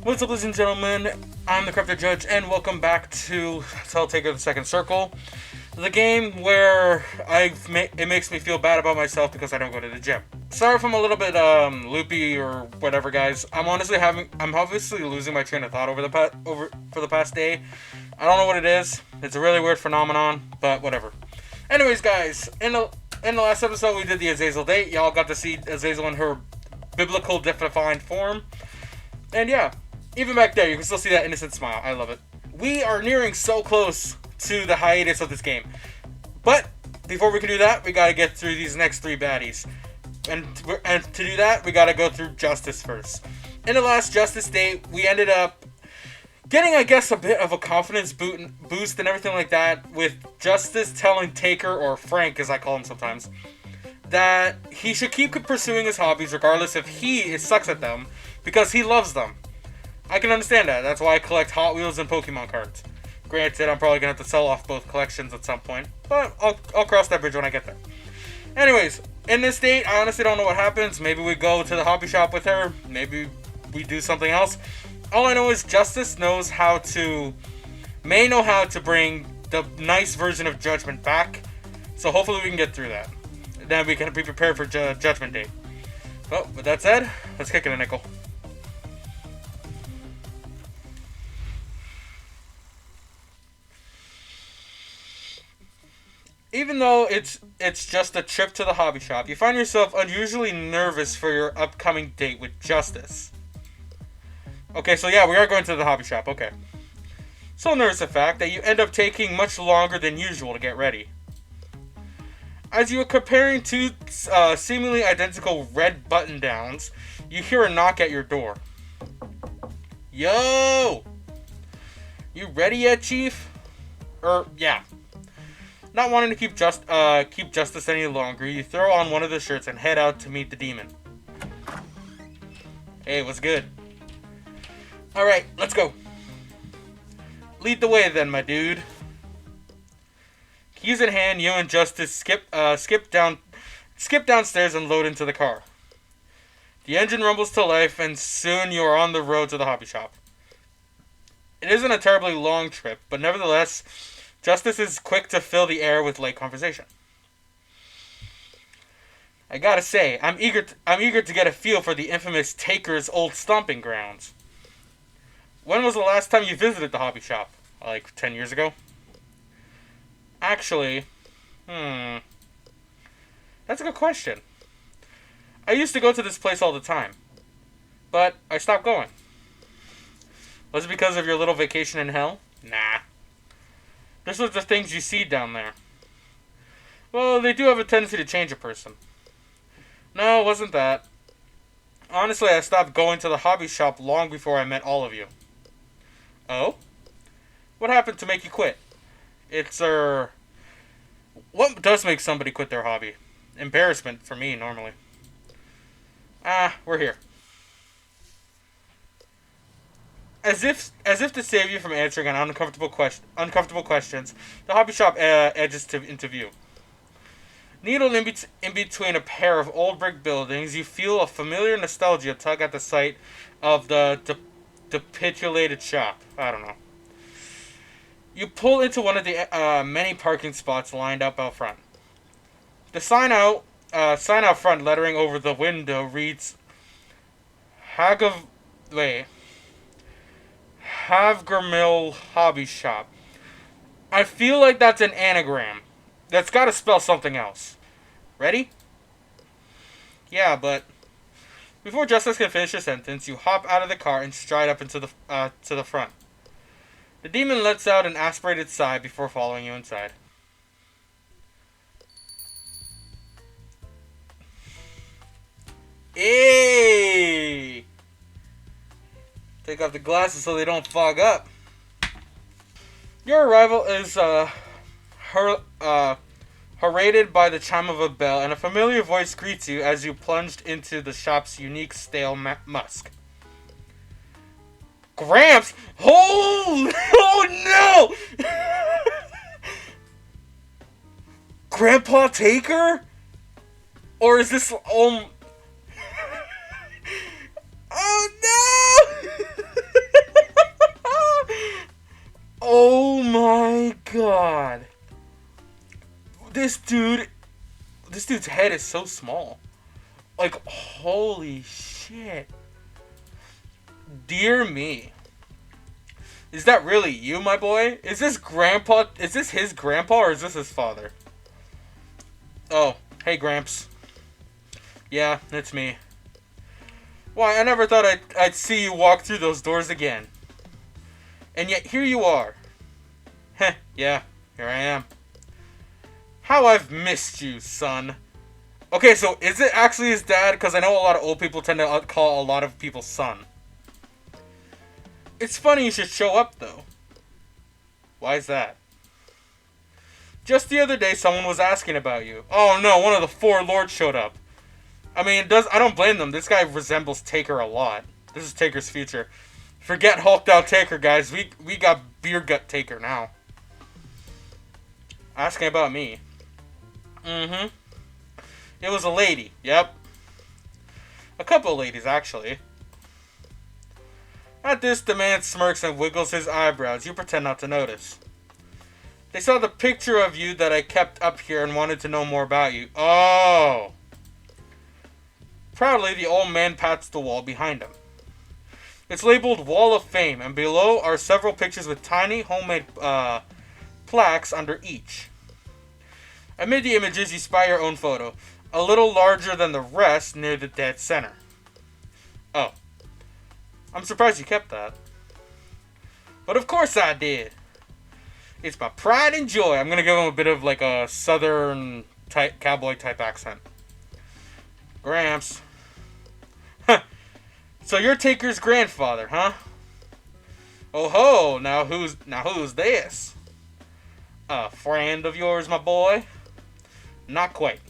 What's up, ladies and gentlemen? I'm the Korrupted Judge, and welcome back to Helltaker: The Second Circle, the game where it makes me feel bad about myself because I don't go to the gym. Sorry if I'm a little bit loopy or whatever, guys. I'm obviously losing my train of thought for the past day. I don't know what it is. It's a really weird phenomenon, but whatever. Anyways, guys, in the last episode we did the Azazel date. Y'all got to see Azazel in her biblical defined form, and yeah. Even back there, you can still see that innocent smile. I love it. We are nearing so close to the hiatus of this game. But, before we can do that, we gotta get through these next three baddies. And to do that, we gotta go through Justice first. In the last Justice date, we ended up getting, I guess, a bit of a confidence boost and everything like that, with Justice telling Taker, or Frank as I call him sometimes, that he should keep pursuing his hobbies regardless if he sucks at them, because he loves them. I can understand that. That's why I collect Hot Wheels and Pokemon cards. Granted, I'm probably going to have to sell off both collections at some point, but I'll cross that bridge when I get there. Anyways, in this date, I honestly don't know what happens. Maybe we go to the hobby shop with her. Maybe we do something else. All I know is Justice may know how to bring the nice version of Judgment back. So hopefully we can get through that. Then we can be prepared for Judgment Day. Well, with that said, let's kick it a nickel. Even though it's just a trip to the hobby shop, you find yourself unusually nervous for your upcoming date with Justice. Okay, so yeah, we are going to the hobby shop, okay. So nervous, in fact, that you end up taking much longer than usual to get ready. As you are comparing two seemingly identical red button-downs, you hear a knock at your door. Yo! You ready yet, Chief? Yeah. Not wanting to keep Justice any longer, you throw on one of the shirts and head out to meet the demon. Hey, what's good? Alright, let's go. Lead the way then, my dude. Keys in hand, you and Justice skip downstairs and load into the car. The engine rumbles to life, and soon you are on the road to the hobby shop. It isn't a terribly long trip, but nevertheless, Justice is quick to fill the air with light conversation. I gotta say, I'm eager to get a feel for the infamous Taker's old stomping grounds. When was the last time you visited the hobby shop? Like 10 years ago? Actually, that's a good question. I used to go to this place all the time, but I stopped going. Was it because of your little vacation in hell? Nah. This was the things you see down there. Well, they do have a tendency to change a person. No, it wasn't that. Honestly, I stopped going to the hobby shop long before I met all of you. Oh? What happened to make you quit? What does make somebody quit their hobby? Embarrassment for me, normally. We're here. As if to save you from answering an uncomfortable questions, the hobby shop edges into view. Needled in between a pair of old brick buildings, you feel a familiar nostalgia tug at the sight of the capitulated shop. I don't know. You pull into one of the many parking spots lined up out front. The sign out front, lettering over the window, reads Havgramil Hobby Shop. I feel like that's an anagram. That's gotta spell something else. Ready? Yeah, but before Justice can finish her sentence, you hop out of the car and stride up into to the front. The demon lets out an aspirated sigh before following you inside. Hey! Take off the glasses so they don't fog up. Your arrival is heralded by the chime of a bell, and a familiar voice greets you as you plunged into the shop's unique stale musk. Gramps! Oh no! Grandpa Taker? Or is this Oh no! This dude's head is so small. Like, holy shit. Dear me. Is that really you, my boy? Is this his grandpa or is this his father? Oh, hey Gramps. Yeah, it's me. Why, I never thought I'd see you walk through those doors again. And yet here you are. Heh, yeah, here I am. How I've missed you, son. Okay, so is it actually his dad? Because I know a lot of old people tend to call a lot of people son. It's funny you should show up, though. Why is that? Just the other day, someone was asking about you. Oh no, one of the four lords showed up. I mean, I don't blame them. This guy resembles Taker a lot. This is Taker's future. Forget hulked out Taker, guys. We got beer gut Taker now. Asking about me. Mm-hmm. It was a lady. Yep. A couple of ladies, actually. At this, the man smirks and wiggles his eyebrows. You pretend not to notice. They saw the picture of you that I kept up here and wanted to know more about you. Oh. Proudly, the old man pats the wall behind him. It's labeled Wall of Fame, and below are several pictures with tiny homemade plaques under each. Amid the images, you spy your own photo, a little larger than the rest near the dead center. Oh. I'm surprised you kept that. But of course I did. It's my pride and joy. I'm going to give him a bit of like a southern type, cowboy type accent. Gramps. So you're Taker's grandfather, huh? Oh ho, now who's this? A friend of yours, my boy? Not quite.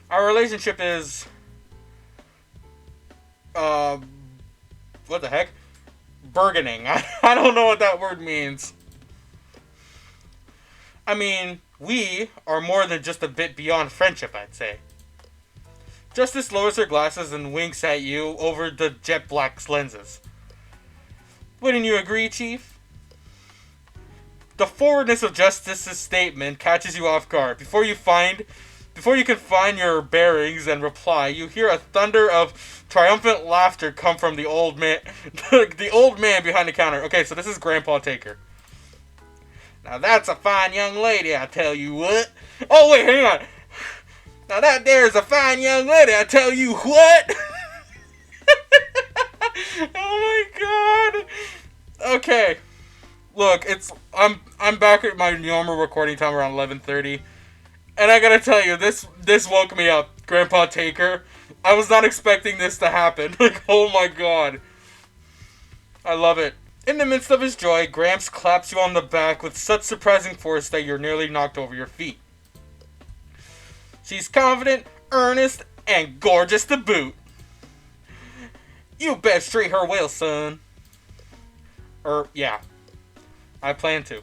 Our relationship is what the heck? Burgeoning. I don't know what that word means. I mean, we are more than just a bit beyond friendship, I'd say. Justice lowers her glasses and winks at you over the jet black lenses. Wouldn't you agree, Chief? The forwardness of Justice's statement catches you off guard. Before you can find your bearings and reply, you hear a thunder of triumphant laughter come from the old man, the old man behind the counter. Okay, so this is Grandpa Taker. Now that's a fine young lady, I tell you what. Oh wait, hang on. Now that there's a fine young lady, I tell you what. Oh my god. Okay. Look, I'm back at my normal recording time around 11:30. And I gotta tell you, this woke me up, Grandpa Taker. I was not expecting this to happen. Like, oh my god. I love it. In the midst of his joy, Gramps claps you on the back with such surprising force that you're nearly knocked over your feet. She's confident, earnest, and gorgeous to boot. You best treat her well, son. Yeah. I plan to.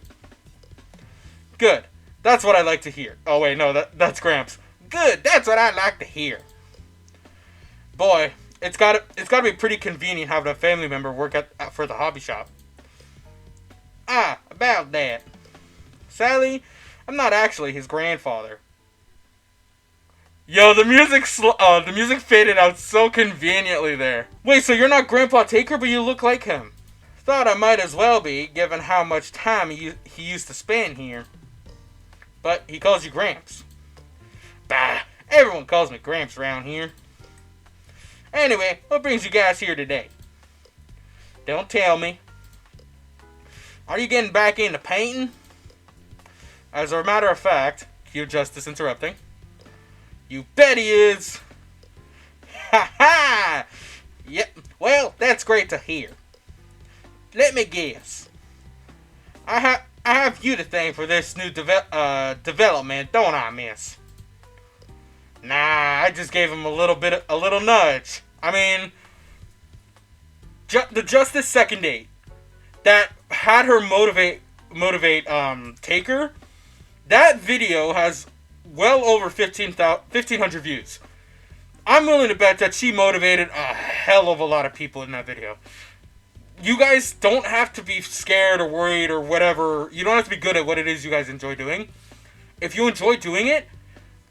Good. That's what I like to hear. Oh wait, no, that's Gramps. Good, that's what I like to hear. Boy, it's gotta be pretty convenient having a family member work for the hobby shop. Ah, about that. Sally, I'm not actually his grandfather. Yo, the music faded out so conveniently there. Wait, so you're not Grandpa Taker, but you look like him. Thought I might as well be, given how much time he used to spend here. But he calls you Gramps. Bah, everyone calls me Gramps around here. Anyway, what brings you guys here today? Don't tell me. Are you getting back into painting? As a matter of fact, cue Justice interrupting. You bet he is. Ha ha! Yep, well, that's great to hear. Let me guess. I have you to thank for this new development, don't I, miss? Nah, I just gave him a little nudge. I mean, the Justice second date that had her motivate Taker. That video has well over 1,500 views. I'm willing to bet that she motivated a hell of a lot of people in that video. You guys don't have to be scared or worried or whatever. You don't have to be good at what it is you guys enjoy doing. if you enjoy doing it,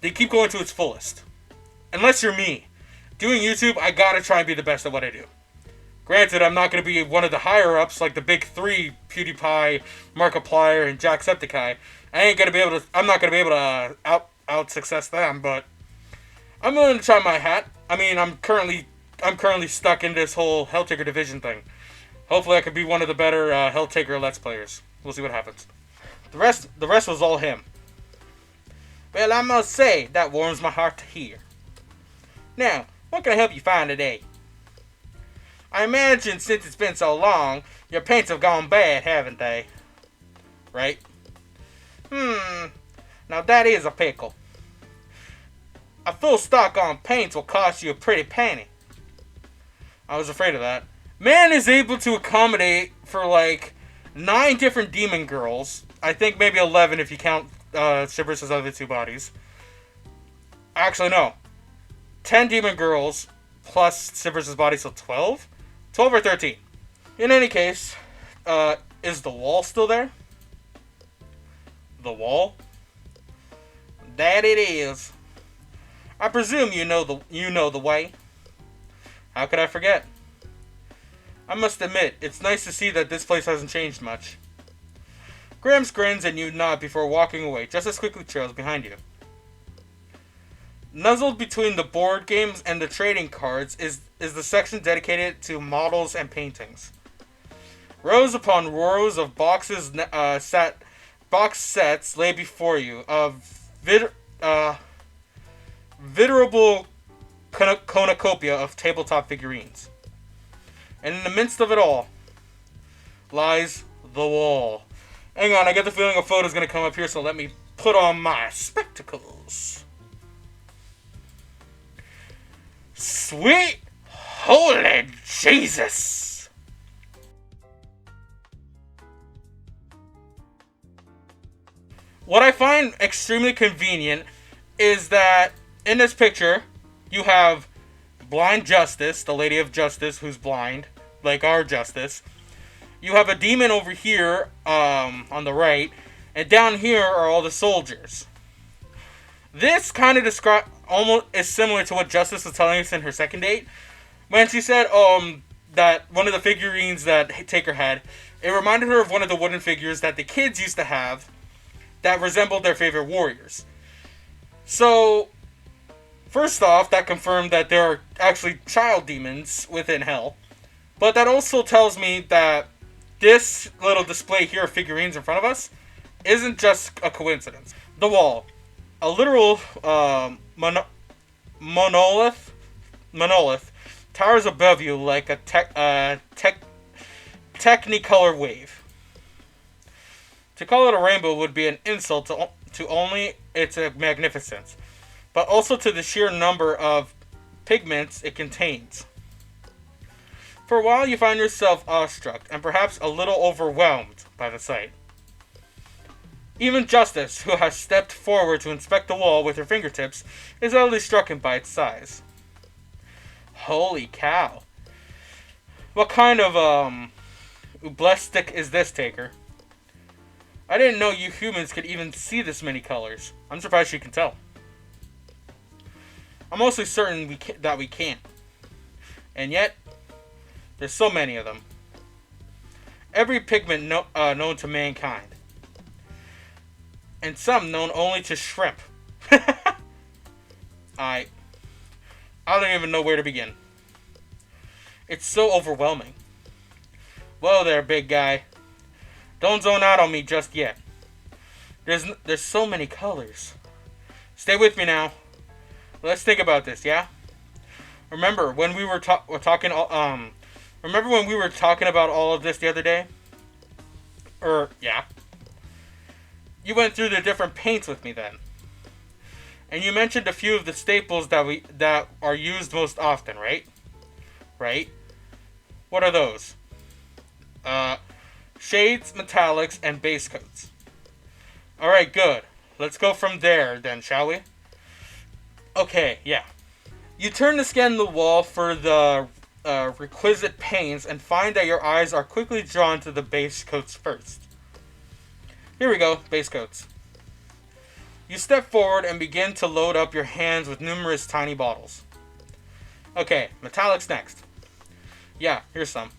then keep going to its fullest. Unless you're me. Doing YouTube, I gotta try and be the best at what I do. Granted, I'm not gonna be one of the higher ups like the big three: PewDiePie, Markiplier, and Jacksepticeye. I'm not gonna be able to out success them, but I'm willing to try my hat. I mean, I'm currently stuck in this whole Helltaker division thing. Hopefully, I can be one of the better Helltaker Let's Players. We'll see what happens. The rest was all him. Well, I must say, that warms my heart to hear. Now, what can I help you find today? I imagine since it's been so long, your paints have gone bad, haven't they? Right? Now that is a pickle. A full stock on paints will cost you a pretty penny. I was afraid of that. Man is able to accommodate for like 9 different demon girls. I think maybe 11 if you count Shivers' other 2 bodies. Actually, no. 10 demon girls plus Shivers' body, so 12? 12 or 13. In any case, is the wall still there? The wall? That it is. I presume you know the way. How could I forget? I must admit, it's nice to see that this place hasn't changed much. Gramps grins and you nod before walking away, just as quickly trails behind you. Nuzzled between the board games and the trading cards is the section dedicated to models and paintings. Rows upon rows of box sets lay before you of venerable cornucopia of tabletop figurines. And in the midst of it all lies the wall. Hang on, I get the feeling a photo's going to come up here, so let me put on my spectacles. Sweet holy Jesus! What I find extremely convenient is that in this picture, you have Blind Justice, the Lady of Justice who's blind, like our Justice. You have a demon over here on the right, and down here are all the soldiers. This kind of almost is similar to what Justice was telling us in her second date, when she said that one of the figurines that Taker had, it reminded her of one of the wooden figures that the kids used to have that resembled their favorite warriors. So, first off, that confirmed that there are actually child demons within Hell. But that also tells me that this little display here of figurines in front of us isn't just a coincidence. The wall. A literal monolith towers above you like a technicolor wave. To call it a rainbow would be an insult to only its magnificence, but also to the sheer number of pigments it contains. For a while you find yourself awestruck and perhaps a little overwhelmed by the sight. Even Justice, who has stepped forward to inspect the wall with her fingertips, is utterly struck by its size. Holy cow. What kind of, ooblastic is this, Taker? I didn't know you humans could even see this many colors. I'm surprised you can tell. I'm mostly certain that we can't. And yet, there's so many of them. Every pigment known to mankind. And some known only to shrimp. I don't even know where to begin. It's so overwhelming. Whoa there, big guy. Don't zone out on me just yet. There's so many colors. Stay with me now. Let's think about this, yeah? Remember when we were talking remember when we were talking about all of this the other day? Yeah. You went through the different paints with me then. And you mentioned a few of the staples that are used most often, right? Right? What are those? Shades, metallics, and base coats. Alright, good. Let's go from there then, shall we? Okay, yeah. You turn to scan the wall for the requisite paints and find that your eyes are quickly drawn to the base coats first. Here we go, base coats. You step forward and begin to load up your hands with numerous tiny bottles. Okay, metallics next. Yeah, here's some.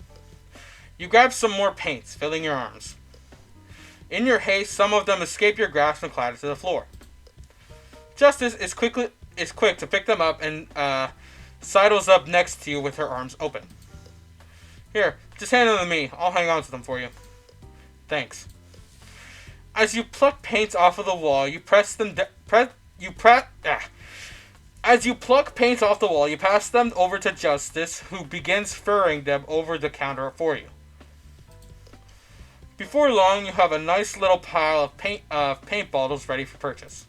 You grab some more paints, filling your arms. In your haste, some of them escape your grasp and clatter to the floor. Justice is quick to pick them up and sidles up next to you with her arms open. Here, just hand them to me. I'll hang on to them for you. Thanks. As you pluck paints off of the wall, you As you pluck paints off the wall, you pass them over to Justice, who begins furring them over the counter for you. Before long, you have a nice little pile of paint bottles ready for purchase.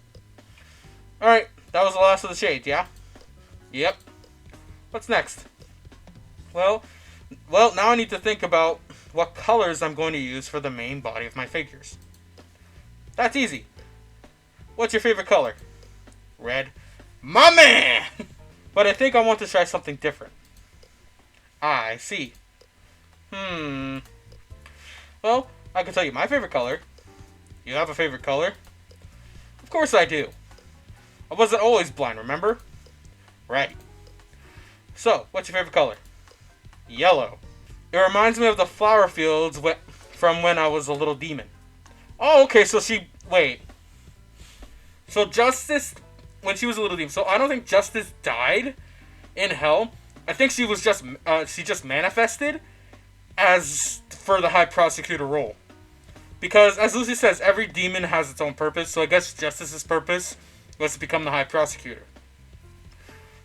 Alright, that was the last of the shades, yeah? Yep. What's next? Well, now I need to think about what colors I'm going to use for the main body of my figures. That's easy. What's your favorite color? Red. My man! But I think I want to try something different. I see. Well, I can tell you my favorite color. You have a favorite color? Of course I do. I wasn't always blind, remember? Right. So, what's your favorite color? Yellow. It reminds me of the flower fields from when I was a little demon. Oh, okay, so wait. So Justice, when she was a little demon, so I don't think Justice died in hell. I think she just manifested as for the High Prosecutor role. Because, as Lucy says, every demon has its own purpose, so I guess Justice's purpose was to become the High Prosecutor.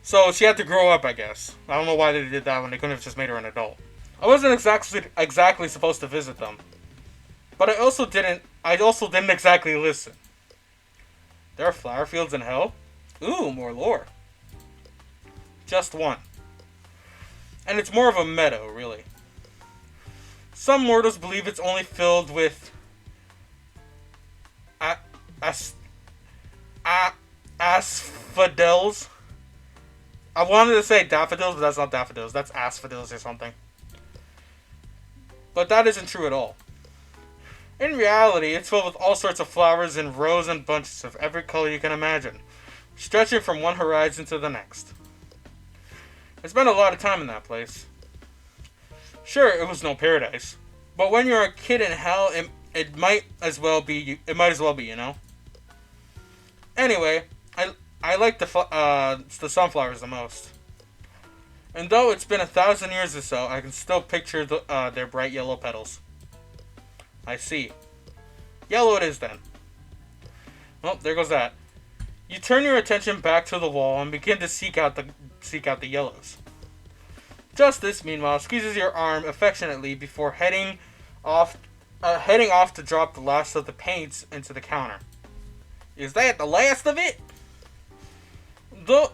So she had to grow up, I guess. I don't know why they did that when they couldn't have just made her an adult. I wasn't exactly supposed to visit them. But I also didn't exactly listen. There are flower fields in hell? Ooh, more lore. Just one. And it's more of a meadow, really. Some mortals believe it's only filled with asphodels. I wanted to say daffodils, but that's not daffodils. That's asphodels or something. But that isn't true at all. In reality, it's filled with all sorts of flowers in rows and bunches of every color you can imagine, stretching from one horizon to the next. I spent a lot of time in that place. Sure, it was no paradise, but when you're a kid in hell, it might as well be, you know? Anyway, I like the sunflowers the most. And though it's been 1,000 years or so, I can still picture their bright yellow petals. I see. Yellow it is then. Well, there goes that. You turn your attention back to the wall and begin to seek out the yellows. Justice, meanwhile, squeezes your arm affectionately before heading off to drop the last of the paints into the counter. Is that the last of it? Though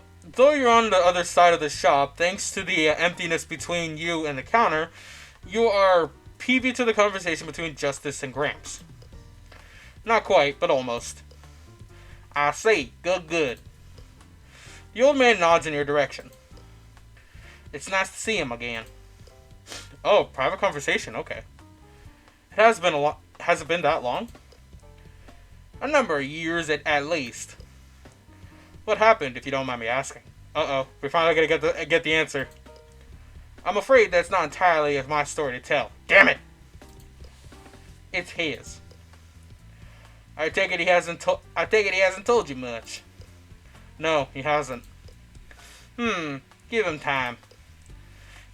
you're on the other side of the shop, thanks to the emptiness between you and the counter, you are privy to the conversation between Justice and Gramps. Not quite, but almost. I see. Good. The old man nods in your direction. It's nice to see him again. Oh, private conversation, okay. Has it been that long? A number of years at least. What happened, if you don't mind me asking? Uh-oh, we're finally gonna get the answer. I'm afraid that's not entirely my story to tell. Damn it! It's his. I take it he hasn't told you much. No, he hasn't. Give him time.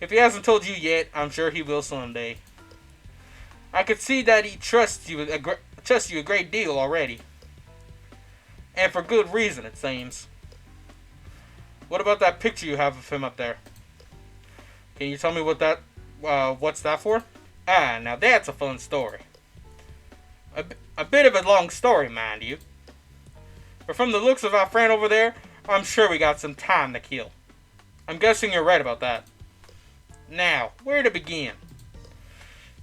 If he hasn't told you yet, I'm sure he will someday. I could see that he trusts you a great deal already. And for good reason, it seems. What about that picture you have of him up there? Can you tell me what's that for? Ah, now that's a fun story. A bit of a long story, mind you. But from the looks of our friend over there, I'm sure we got some time to kill. I'm guessing you're right about that. Now, where to begin?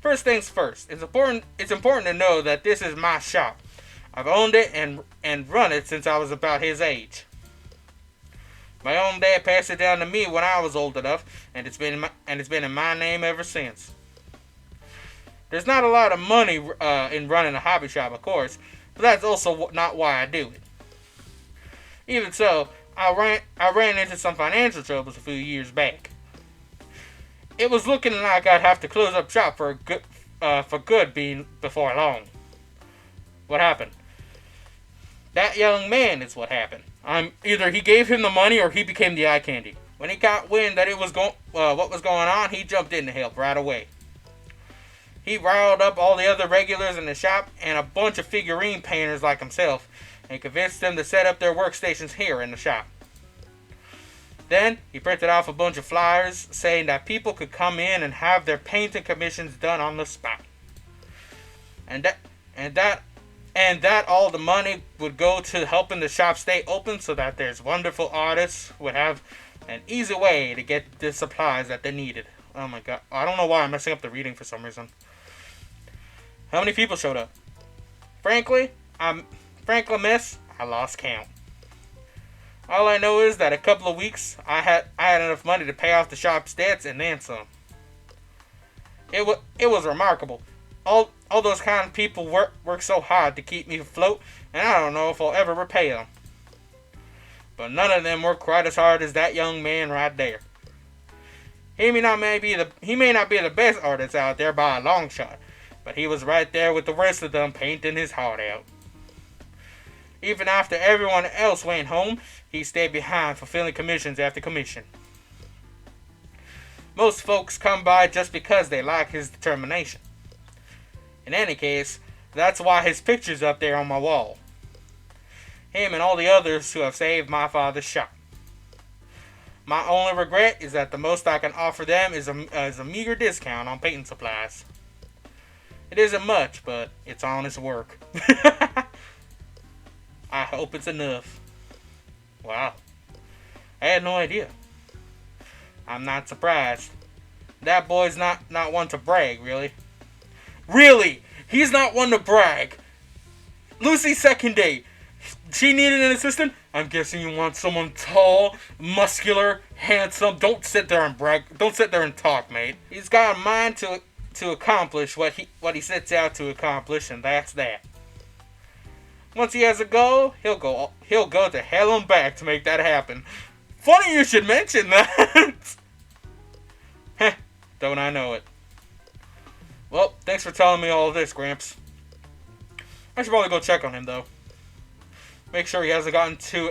First things first, it's important to know that this is my shop. I've owned it and run it since I was about his age. My own dad passed it down to me when I was old enough, and it's been in my name ever since. There's not a lot of money in running a hobby shop, of course, but that's also not why I do it. Even so, I ran into some financial troubles a few years back. It was looking like I'd have to close up shop for good before long. What happened? That young man is what happened. Either he gave him the money or he became the eye candy. When he got wind that what was going on, he jumped in to help right away. He riled up all the other regulars in the shop and a bunch of figurine painters like himself and convinced them to set up their workstations here in the shop. Then he printed off a bunch of flyers saying that people could come in and have their painting commissions done on the spot. And that all the money would go to helping the shop stay open so that there's wonderful artists would have an easy way to get the supplies that they needed. Oh my god. I don't know why I'm messing up the reading for some reason. How many people showed up? Frankly, miss, I lost count. All I know is that a couple of weeks I had enough money to pay off the shop's debts and then some. It was remarkable. All those kind of people work so hard to keep me afloat, and I don't know if I'll ever repay them. But none of them work quite as hard as that young man right there. He may not be the best artist out there by a long shot, but he was right there with the rest of them painting his heart out. Even after everyone else went home, he stayed behind fulfilling commissions after commission. Most folks come by just because they like his determination. In any case, that's why his picture's up there on my wall. Him and all the others who have saved my father's shop. My only regret is that the most I can offer them is a meager discount on painting supplies. It isn't much, but it's honest work. I hope it's enough. Wow. I had no idea. I'm not surprised. That boy's not one to brag, really. Really? He's not one to brag. Lucy's second date. She needed an assistant? I'm guessing you want someone tall, muscular, handsome. Don't sit there and brag. Don't sit there and talk, mate. He's got a mind to accomplish what he sets out to accomplish, and that's that. Once he has a goal, he'll go to hell and back to make that happen. Funny you should mention that. Heh, don't I know it. Well, thanks for telling me all of this, Gramps. I should probably go check on him, though. Make sure he hasn't gotten too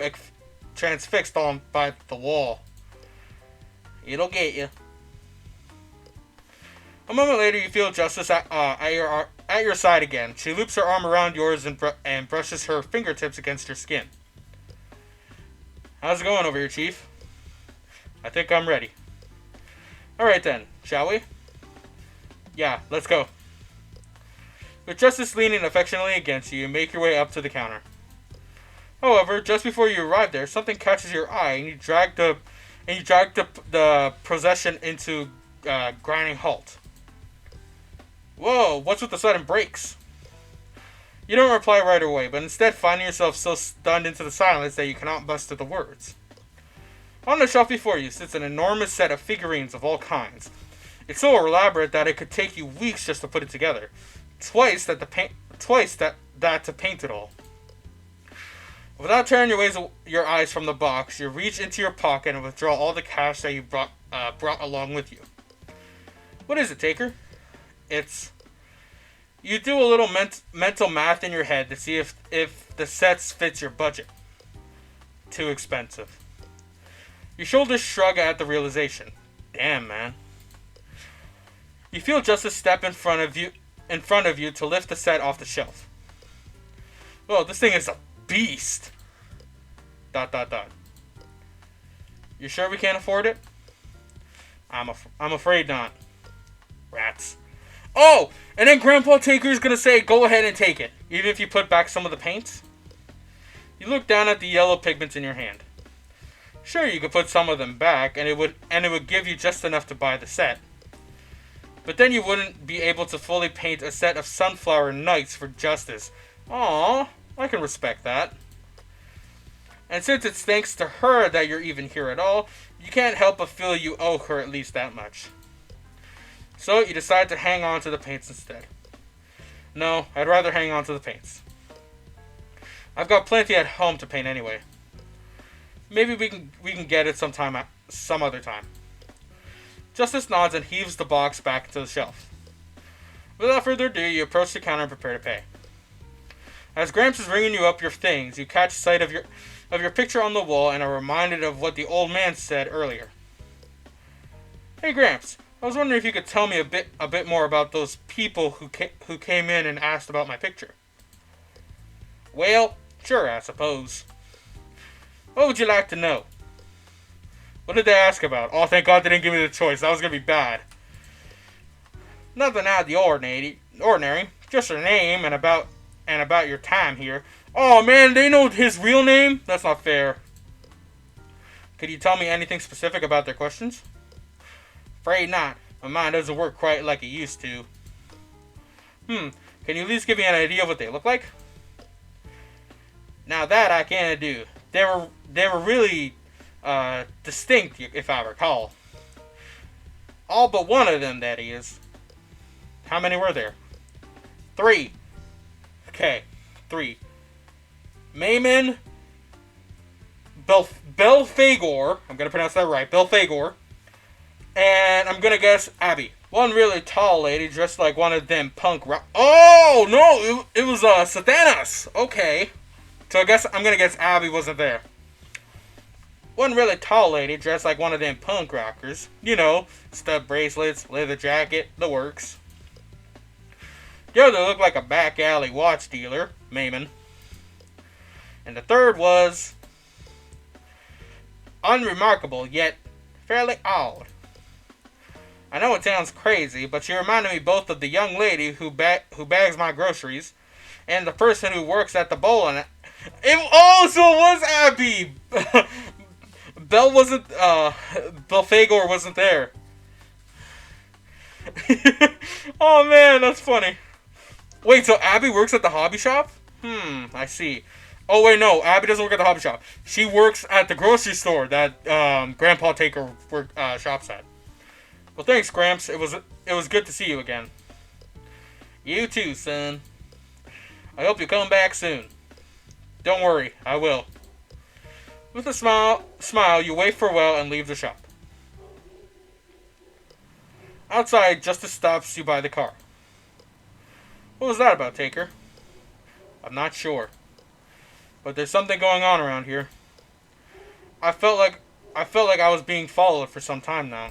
transfixed on by the wall. It'll get you. A moment later, you feel Justice at your side again. She loops her arm around yours and brushes her fingertips against your skin. How's it going over here, Chief? I think I'm ready. Alright then, shall we? Yeah, let's go. With Justice leaning affectionately against you, you make your way up to the counter. However, just before you arrive there, something catches your eye, and you drag the procession into grinding halt. Whoa, what's with the sudden brakes? You don't reply right away, but instead find yourself so stunned into the silence that you cannot muster the words. On the shelf before you sits an enormous set of figurines of all kinds. It's so elaborate that it could take you weeks just to put it together. Twice that to paint it all. Without turning your eyes from the box, you reach into your pocket and withdraw all the cash that you brought along with you. What is it, Taker? You do a little mental math in your head to see if the sets fits your budget. Too expensive. Your shoulders shrug at the realization. Damn, man. You feel Justice step in front of you to lift the set off the shelf. Whoa, this thing is a beast. ... You sure we can't afford it? I'm afraid not. Rats. Oh! And then Grandpa Taker's gonna say, go ahead and take it, even if you put back some of the paints? You look down at the yellow pigments in your hand. Sure, you could put some of them back, and it would give you just enough to buy the set. But then you wouldn't be able to fully paint a set of sunflower knights for Justice. Aww, I can respect that. And since it's thanks to her that you're even here at all, you can't help but feel you owe her at least that much. So you decide to hang on to the paints instead. No, I'd rather hang on to the paints. I've got plenty at home to paint anyway. Maybe we can get it some other time. Justice nods and heaves the box back into the shelf. Without further ado, you approach the counter and prepare to pay. As Gramps is ringing you up your things, you catch sight of your picture on the wall and are reminded of what the old man said earlier. Hey Gramps, I was wondering if you could tell me a bit more about those people who came in and asked about my picture. Well, sure, I suppose. What would you like to know? What did they ask about? Oh, thank God they didn't give me the choice. That was going to be bad. Nothing out of the ordinary. Just your name and about your time here. Oh, man, they know his real name? That's not fair. Could you tell me anything specific about their questions? Afraid not. My mind doesn't work quite like it used to. Can you at least give me an idea of what they look like? Now that I can do. They were really distinct, if I recall. All but one of them, that is. How many were there? 3. Okay, 3. Mayman, Belphegor, I'm going to pronounce that right, Belphegor, and I'm going to guess Abby. One really tall lady dressed like one of them punk rock... Oh, no, it was Satanas. Okay. So I'm going to guess Abby wasn't there. One really tall lady dressed like one of them punk rockers. You know, stud bracelets, leather jacket, the works. The other looked like a back alley watch dealer, Mayman. And the third was unremarkable, yet fairly odd. I know it sounds crazy, but she reminded me both of the young lady who bags my groceries and the person who works at the bowling. So it was Abby! Belphegor wasn't there. Oh man, that's funny. Wait, so Abby works at the hobby shop? I see. Oh wait, no, Abby doesn't work at the hobby shop. She works at the grocery store that Grandpa Taker shops at. Well, thanks, Gramps. It was good to see you again. You too, son. I hope you come back soon. Don't worry, I will. With a smile, you wave farewell and leave the shop. Outside, Justice stops you by the car. What was that about, Taker? I'm not sure. But there's something going on around here. I felt like I was being followed for some time now.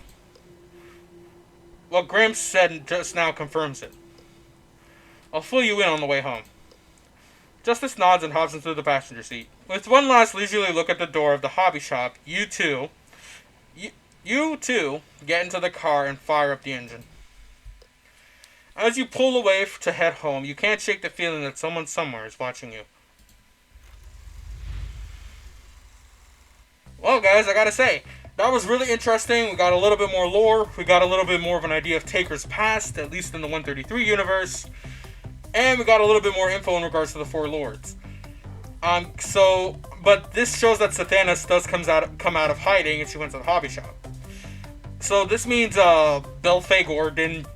What Gramps said just now confirms it. I'll fill you in on the way home. Justice nods and hops into the passenger seat. With one last leisurely look at the door of the hobby shop, you two get into the car and fire up the engine. As you pull away to head home, you can't shake the feeling that someone somewhere is watching you. Well, guys, I gotta say, that was really interesting. We got a little bit more lore. We got a little bit more of an idea of Taker's past, at least in the 133 universe. And we got a little bit more info in regards to the Four Lords. But this shows that Satanas does come out of hiding and she went to the hobby shop. So this means Belphegor didn't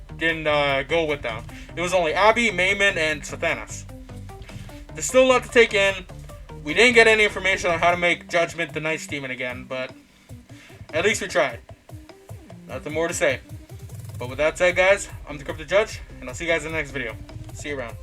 go with them. It was only Abby, Mayman, and Satanas. There's still a lot to take in. We didn't get any information on how to make Judgment the Night Demon again, but at least we tried. Nothing more to say. But with that said, guys, I'm the Korrupted Judge, and I'll see you guys in the next video. See you around.